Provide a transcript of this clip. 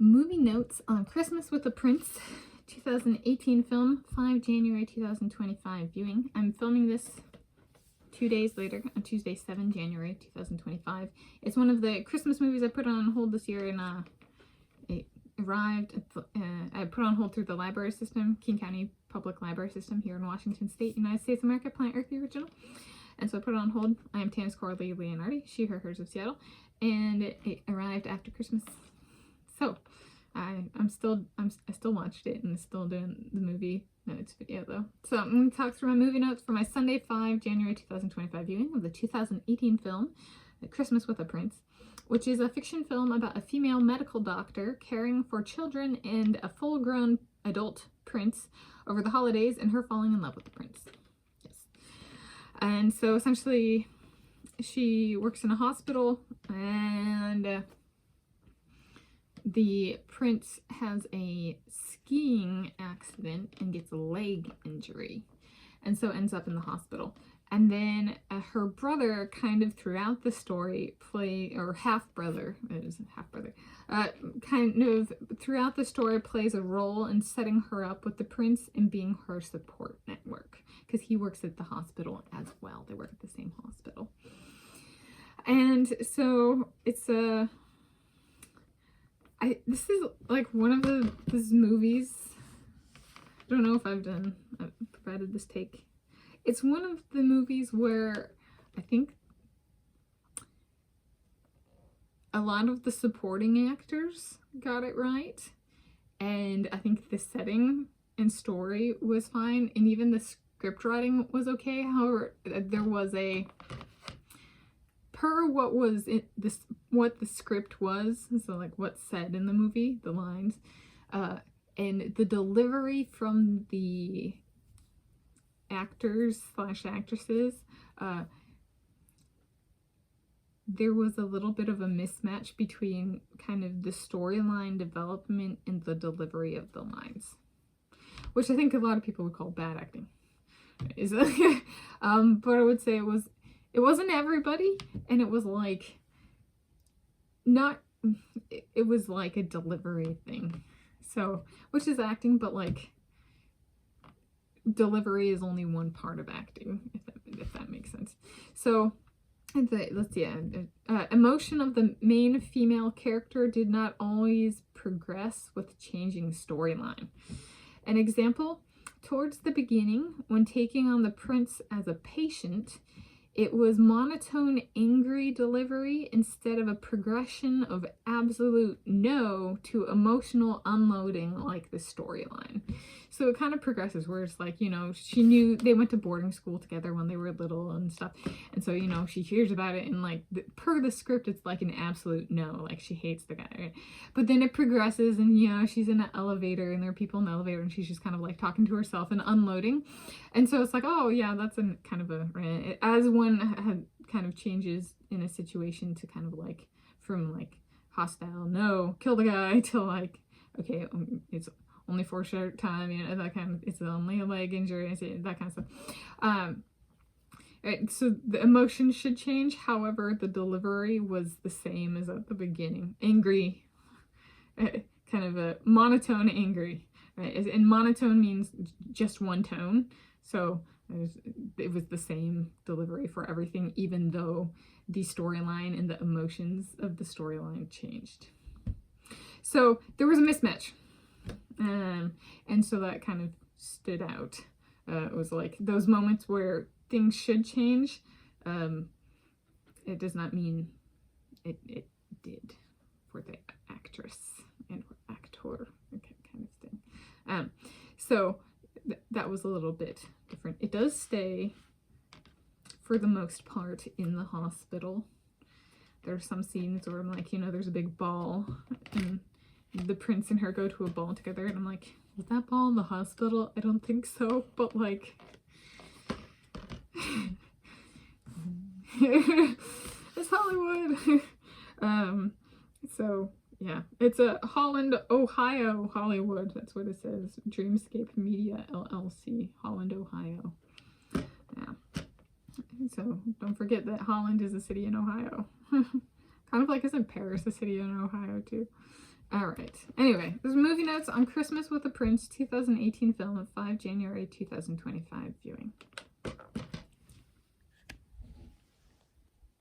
Movie notes on Christmas with the Prince, 2018 film, 5 January 2025 viewing. I'm filming this 2 days later, on Tuesday, 7 January 2025. It's one of the Christmas movies I put on hold this year, and it arrived, I put on hold through the library system, King County Public Library System here in Washington State, United States of America, Planet Earth, the original. And so I put it on hold. I am Tanis Coralee Leonhardi, she, her, hers of Seattle, and it arrived after Christmas. So I still watched it and still doing the movie notes video though. So I'm going to talk through my movie notes for my Sunday 5 January 2025 viewing of the 2018 film Christmas with a Prince, which is a fiction film about a female medical doctor caring for children and a full-grown adult prince over the holidays and her falling in love with the prince. Yes. And so essentially she works in a hospital, and the prince has a skiing accident and gets a leg injury, and so ends up in the hospital. And then her brother kind of throughout the story half-brother kind of throughout the story plays a role in setting her up with the prince and being her support network, because he works at the hospital as well. They work at the same hospital. And so it's this is like one of these movies, I don't know if I've provided this take. It's one of the movies where I think a lot of the supporting actors got it right, and I think the setting and story was fine, and even the script writing was okay. However, there was what the script was, so like what's said in the movie, the lines, and the delivery from the actors/actresses, there was a little bit of a mismatch between kind of the storyline development and the delivery of the lines, which I think a lot of people would call bad acting. But I would say it wasn't everybody, and it was like it was like a delivery thing. So, which is acting, but like delivery is only one part of acting, if that makes sense. So let's see, emotion of the main female character did not always progress with changing storyline. An example, towards the beginning, when taking on the prince as a patient, it was monotone, angry delivery instead of a progression of absolute no to emotional unloading like the storyline. So it kind of progresses where it's like, you know, she knew they went to boarding school together when they were little and stuff. And so, you know, she hears about it, and like per the script, it's like an absolute no, like she hates the guy, right? But then it progresses, and, you know, she's in an elevator and there are people in the elevator, and she's just kind of like talking to herself and unloading. And so it's like, oh yeah, that's a kind of as one had kind of changes in a situation to kind of like from like hostile, no, kill the guy, to like, okay, it's only for a short time, you know, that kind of, it's only a leg injury, that kind of stuff. Right, so the emotion should change. However, the delivery was the same as at the beginning. Angry, kind of a monotone angry, right? And monotone means just one tone. So it was the same delivery for everything, even though the storyline and the emotions of the storyline changed. So there was a mismatch. And so that kind of stood out. It was like those moments where things should change. It does not mean it did for the actress and actor, kind of thing. So that was a little bit different. It does stay, for the most part, in the hospital. There are some scenes where I'm like, you know, there's a big ball, and the prince and her go to a ball together, and I'm like, was that ball in the hospital? I don't think so, but like, it's Hollywood. So yeah, it's a Holland, Ohio, Hollywood. That's what it says. Dreamscape Media LLC, Holland, Ohio. Yeah. So don't forget that Holland is a city in Ohio. Kind of like, isn't Paris a city in Ohio too? All right. Anyway, there's movie notes on Christmas with the Prince 2018 film of 5 January 2025 viewing.